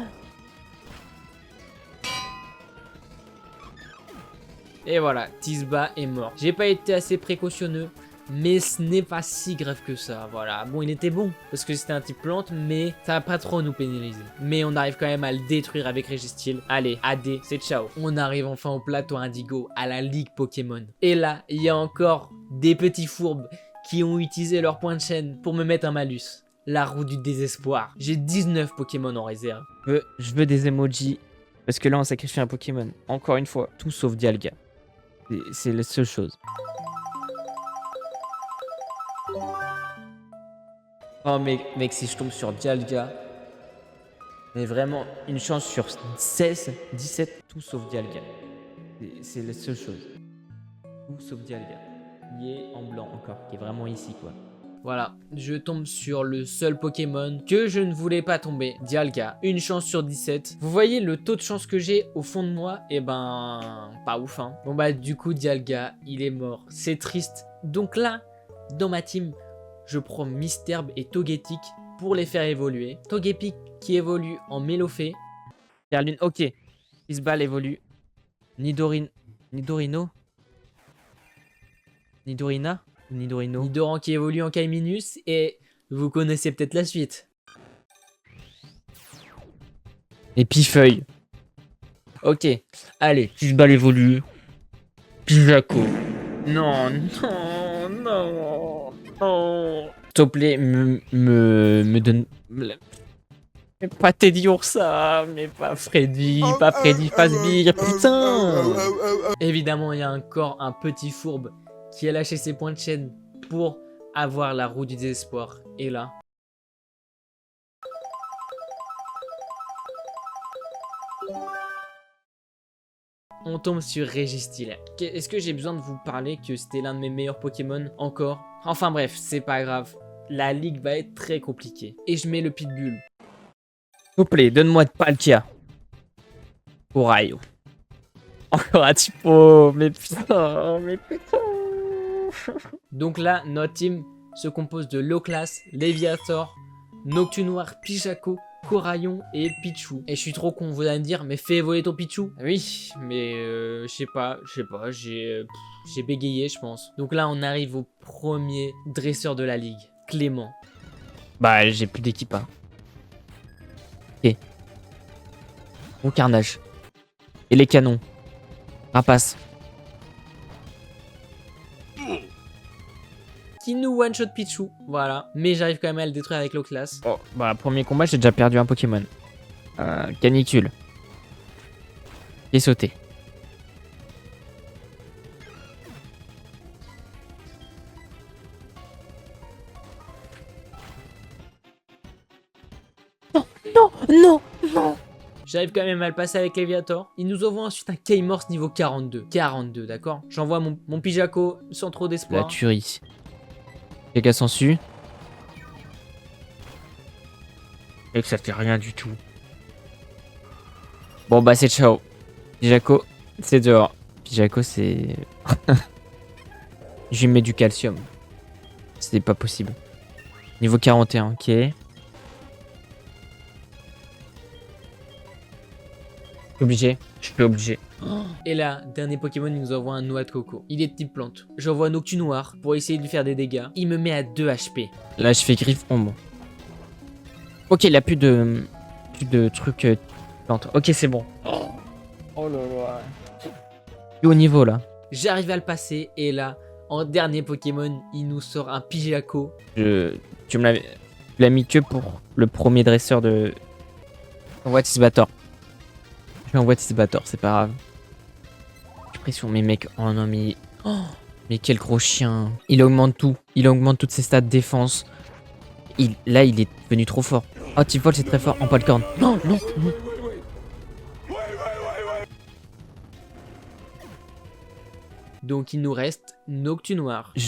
Et voilà, Tisba est mort. J'ai pas été assez précautionneux, mais ce n'est pas si grave que ça, voilà. Bon, il était bon, parce que c'était un type plante, mais ça va pas trop nous pénaliser. Mais on arrive quand même à le détruire avec Registeel. Allez, AD, c'est ciao. On arrive enfin au plateau Indigo, à la Ligue Pokémon. Et là, il y a encore des petits fourbes qui ont utilisé leur point de chaîne pour me mettre un malus. La roue du désespoir. J'ai 19 Pokémon en réserve. Je veux des emojis, parce que là, on sacrifie un Pokémon. Encore une fois, tout sauf Dialga. C'est la seule chose. Oh mec, si je tombe sur Dialga. Mais vraiment, une chance sur 16, 17, tout sauf Dialga. C'est la seule chose. Tout sauf Dialga. Il est en blanc encore, qui est vraiment ici quoi. Voilà, je tombe sur le seul Pokémon que je ne voulais pas tomber, Dialga. Une chance sur 17. Vous voyez le taux de chance que j'ai au fond de moi? Eh ben, pas ouf hein. Bon bah du coup Dialga, il est mort. C'est triste. Donc là, dans ma team, je prends Misterbe et Togetic pour les faire évoluer. Togepic qui évolue en Mélofée. Perlune, ok. Isbal évolue. Nidorino. Nidorina. Nidorino. Nidoran qui évolue en Kaiminus et vous connaissez peut-être la suite. Et Pifeuille. Ok. Allez, Isbal évolue. Pijaco. Non. S'il te plaît, me donne... Mais pas Teddy Ursa, mais pas Freddy, pas Freddy Fazbear, putain. Évidemment, il y a encore un petit fourbe qui a lâché ses points de chaîne pour avoir la roue du désespoir. Et là... on tombe sur Registeel. Est-ce que j'ai besoin de vous parler que c'était l'un de mes meilleurs Pokémon encore? Enfin bref, c'est pas grave. La ligue va être très compliquée. Et je mets le Pitbull. S'il vous plaît, donne-moi de Palkia. Oraio. Encore un typo, mais putain. Donc là, notre team se compose de Loclas, Léviator, Noctunoir, Pijaco, Coraillon et Pichu. Et je suis trop con, vous allez me dire, mais fais évoluer ton Pichu. Oui, mais je sais pas, j'ai bégayé je pense. Donc là, on arrive au premier dresseur de la ligue, Clément. Bah, j'ai plus d'équipe. Hein. Ok. Bon carnage. Et les canons. Rapace. Qui nous one-shot Pichu, voilà. Mais j'arrive quand même à le détruire avec Loclas. Oh, bah, premier combat, j'ai déjà perdu un Pokémon. Canicule. Qui est sauté. Non. J'arrive quand même à le passer avec Léviator. Il nous envoie ensuite un K-Morse niveau 42. 42, d'accord. J'envoie mon Pijaco sans trop La d'espoir. tuerie. Quelqu'un s'en suit. Et que ça fait rien du tout. Bon bah c'est ciao. Pijaco, c'est dehors. Pijaco, c'est... Je lui mets du calcium. C'est pas possible. Niveau 41, ok. Obligé. Je suis obligé. Et là, dernier Pokémon, il nous envoie un noix de coco. Il est de type plante. J'envoie un Octu noir pour essayer de lui faire des dégâts. Il me met à 2 HP. Là, je fais griffe ombre. Ok, il a plus de trucs plantes. Ok, c'est bon. Oh là là. Plus haut niveau là. J'arrive à le passer et là, en dernier Pokémon, il nous sort un Pijaco. Tu me l'as mis que pour le premier dresseur de... Envoie Tisbator. Je vais envoyer Tisbator, c'est pas grave. J'ai pression, mais mec, oh non mais... Oh, mais quel gros chien. Il augmente tout. Il augmente toutes ses stats de défense. Là, il est devenu trop fort. Oh, Typhol, c'est très fort en Palcorn. Non, non, non. Donc il nous reste Noctu noir. En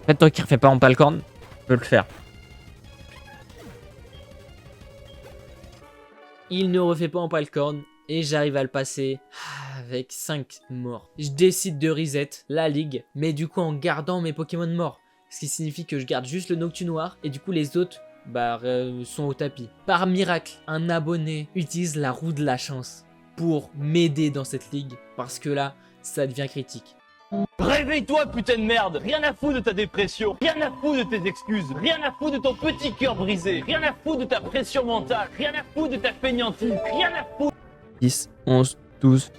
fait, toi qui refais pas en Palcorn, je peux le faire. Il ne refait pas en Palcorn et j'arrive à le passer avec 5 morts. Je décide de reset la ligue, mais du coup en gardant mes Pokémon morts. Ce qui signifie que je garde juste le Noctu noir et du coup les autres sont au tapis. Par miracle, un abonné utilise la roue de la chance pour m'aider dans cette ligue parce que là, ça devient critique. Réveille-toi, putain de merde! Rien à foutre de ta dépression, rien à foutre de tes excuses, rien à foutre de ton petit cœur brisé, rien à foutre de ta pression mentale, rien à foutre de ta fainéantise, rien à foutre! 10, 11, 12,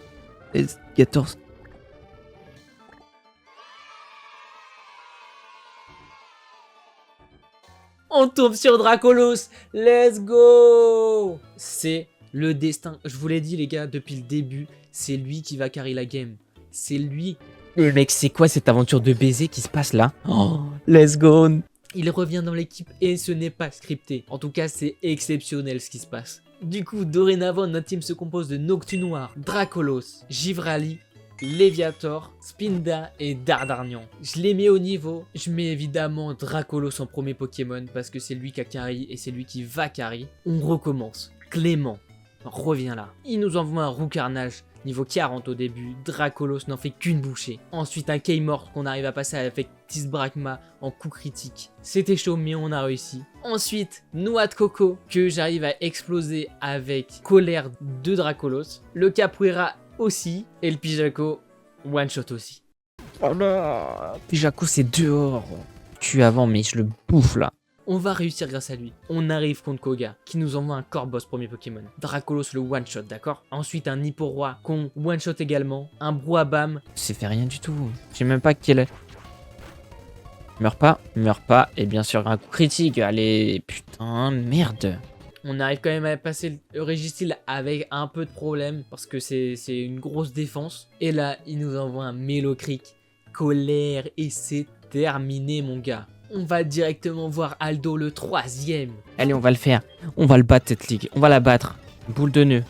13, 14... On tombe sur Dracolos. Let's go. C'est le destin. Je vous l'ai dit les gars depuis le début. C'est lui qui va carry la game. C'est lui. Le mec, c'est quoi cette aventure de baiser qui se passe là? Oh, let's go. Il revient dans l'équipe et ce n'est pas scripté. En tout cas, c'est exceptionnel ce qui se passe. Du coup, dorénavant, notre team se compose de Noctu noir, Dracolos, Givrali, Léviator, Spinda et Dardarnian. Je les mets au niveau. Je mets évidemment Dracolos en premier Pokémon parce que c'est lui qui a carry et c'est lui qui va carry. On recommence. Clément revient là. Il nous envoie un roux carnage. Niveau 40 au début, Dracolos n'en fait qu'une bouchée. Ensuite un K-Mort qu'on arrive à passer avec Tisbrachma en coup critique. C'était chaud mais on a réussi. Ensuite, Noix de Coco que j'arrive à exploser avec Colère de Dracolos. Le Capoeira aussi. Et le Pijaco, one shot aussi. Oh là, Pijaco, c'est dehors. Tu avant, mais je le bouffe là. On va réussir grâce à lui. On arrive contre Koga, qui nous envoie un Corboss premier Pokémon. Dracolos le one shot, d'accord? Ensuite un Hipporoi qu'on one shot également. Un Brouhabam. C'est fait rien du tout. Je sais même pas quel est. Meurs pas. Et bien sûr, un coup critique. Allez, putain, merde. On arrive quand même à passer le Registeel avec un peu de problème parce que c'est une grosse défense. Et là, il nous envoie un Mélocric, Colère et c'est terminé mon gars. On va directement voir Aldo le 3ème. Allez, on va le faire. On va le battre cette ligue. On va la battre. Boule de nœud.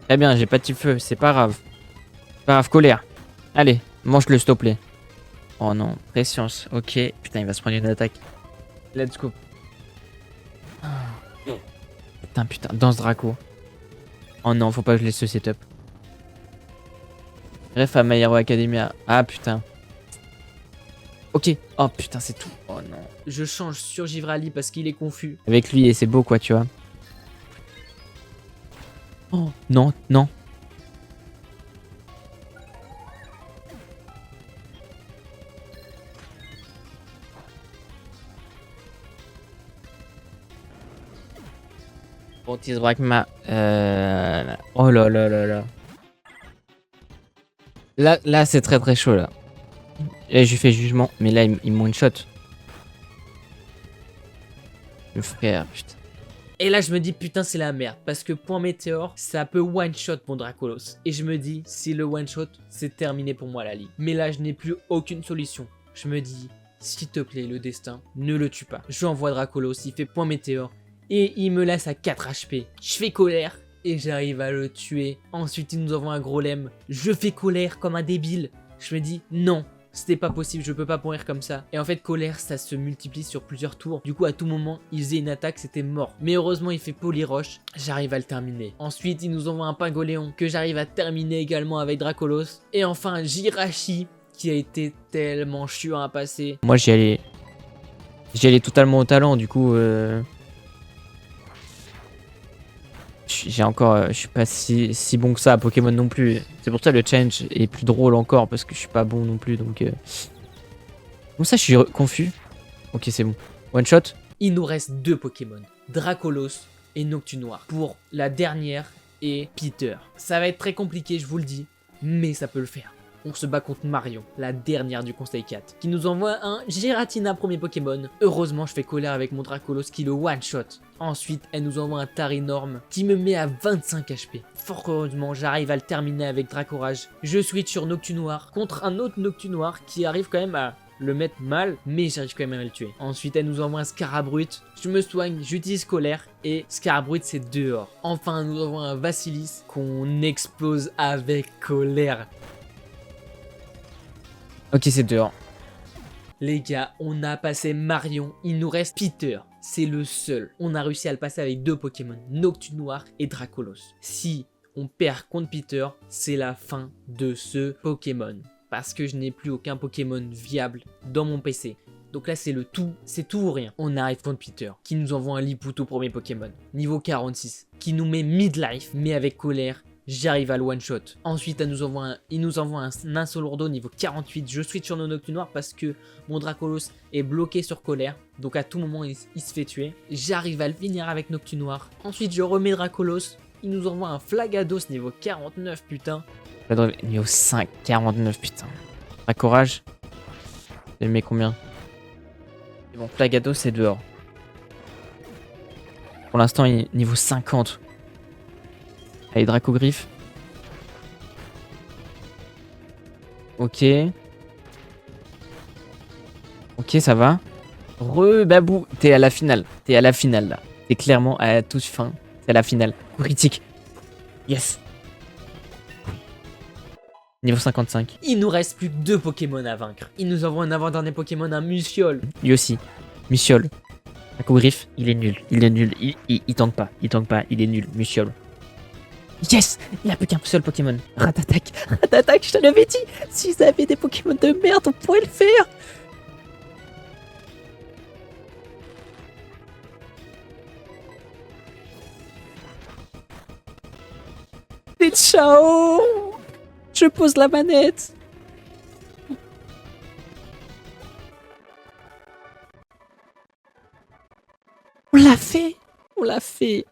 Très bien, j'ai pas de feu, c'est pas grave. Pas grave, Colère. Allez, mange-le, s'il te plaît. Oh non, Prescience, ok. Putain, il va se prendre une attaque. Let's go. Putain, danse Draco. Oh non, faut pas que je laisse ce setup. Bref, à My Hero Academia. Ah putain. Ok. Oh putain, c'est tout. Oh non. Je change sur Givrali parce qu'il est confus. Avec lui, et c'est beau quoi, tu vois. Oh non, non. Bon, Tisbrachma. Oh là là là là. Là, c'est très très chaud là. Là, je lui fais jugement, mais là, il me one shot. Le frère, putain. Et là, je me dis, putain, c'est la merde. Parce que point météore, ça peut one-shot mon Dracolos. Et je me dis, si le one-shot, c'est terminé pour moi la ligue. Mais là, je n'ai plus aucune solution. Je me dis, s'il te plaît, le destin, ne le tue pas. Je envoie Dracolos, il fait point météore. Et il me laisse à 4 HP. Je fais colère. Et j'arrive à le tuer. Ensuite, il nous envoie un gros lemme. Je fais colère comme un débile. Je me dis, non. c'était pas possible, je peux pas mourir comme ça. Et en fait, colère, ça se multiplie sur plusieurs tours. Du coup, à tout moment, il faisait une attaque, c'était mort. Mais heureusement, il fait Polyroche, j'arrive à le terminer. Ensuite, il nous envoie un Pingoléon que j'arrive à terminer également avec Dracolos. Et enfin, Jirachi qui a été tellement chiant à passer. Moi, j'y allais totalement au talent, du coup. Je suis pas si bon que ça à Pokémon non plus. C'est pour ça le challenge est plus drôle encore parce que je suis pas bon non plus. Donc ça, je suis confus. Ok, c'est bon. One shot. Il nous reste 2 Pokémon, Dracolos et Noctunoir. Pour la dernière et Peter. Ça va être très compliqué, je vous le dis, mais ça peut le faire. On se bat contre Marion, la dernière du Conseil 4, qui nous envoie un Giratina premier Pokémon. Heureusement, je fais colère avec mon Dracolos qui le one-shot. Ensuite, elle nous envoie un Tarinorm qui me met à 25 HP. Fort heureusement, j'arrive à le terminer avec Dracorage. Je switch sur Noctunoir contre un autre Noctunoir qui arrive quand même à le mettre mal, mais j'arrive quand même à le tuer. Ensuite, elle nous envoie un Scarabrute. Je me soigne, j'utilise colère et Scarabrute c'est dehors. Enfin, elle nous envoie un Vassilis qu'on explose avec colère. Ok, c'est dehors. Les gars, on a passé Marion, il nous reste Peter. C'est le seul. On a réussi à le passer avec 2 Pokémon, Noctunoir et Dracolos. Si on perd contre Peter, c'est la fin de ce Pokémon. Parce que je n'ai plus aucun Pokémon viable dans mon PC. Donc là, c'est tout ou rien. On arrive contre Peter, qui nous envoie un Liputo premier Pokémon, niveau 46, qui nous met midlife, mais avec colère. J'arrive à le one shot. Ensuite, il nous envoie un Ninsolordo niveau 48. Je switch sur nos Noctunoir parce que mon Dracolos est bloqué sur colère. Donc à tout moment, il se fait tuer. J'arrive à le finir avec Noctunoir. Ensuite, je remets Dracolos. Il nous envoie un Flagados niveau 49, putain. Niveau 5, 49, putain. Dracorage. Il met combien? C'est bon, Flagados, c'est dehors. Pour l'instant, il est niveau 50. Allez, Dracogriffe. Ok. Ok, ça va. Babou, t'es à la finale. T'es à la finale, là. T'es clairement à la toute fin. C'est à la finale. Critique. Yes. Niveau 55. Il nous reste plus que 2 Pokémon à vaincre. Il nous envoie un avant-dernier Pokémon, un Musiol. Lui aussi. Musiol. Dracogriffe, il est nul. Il est nul. Il tank pas. Il tank pas. Il est nul. Musiol. Yes! Il a plus qu'un seul Pokémon. Ratatak. Ratatak, je te l'avais dit! Si vous avez des Pokémon de merde, on pourrait le faire! Et ciao! Je pose la manette! On l'a fait! On l'a fait!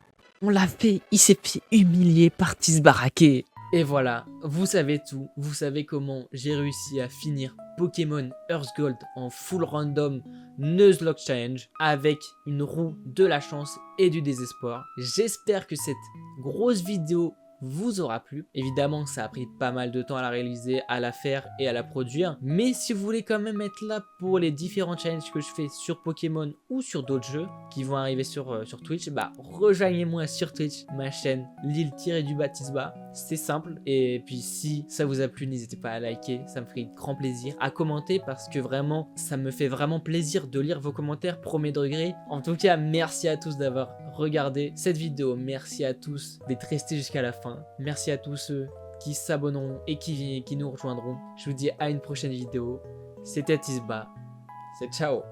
On l'a fait, il s'est fait humilier par Tisbaraké. Et voilà, vous savez tout, vous savez comment j'ai réussi à finir Pokémon Earth Gold en full random Nuzlocke Challenge avec une roue de la chance et du désespoir. J'espère que cette grosse vidéo vous aura plu. Évidemment, ça a pris pas mal de temps à la réaliser, à la faire et à la produire. Mais si vous voulez quand même être là pour les différents challenges que je fais sur Pokémon ou sur d'autres jeux qui vont arriver sur Twitch, bah rejoignez-moi sur Twitch, ma chaîne Lil-Tisba. C'est simple. Et puis si ça vous a plu, n'hésitez pas à liker, ça me ferait grand plaisir. À commenter parce que vraiment, ça me fait vraiment plaisir de lire vos commentaires, premier degré. En tout cas, merci à tous d'avoir regardé cette vidéo. Merci à tous d'être restés jusqu'à la fin. Merci à tous ceux qui s'abonneront et qui nous rejoindront. Je vous dis à une prochaine vidéo. C'était Tisba. C'est ciao.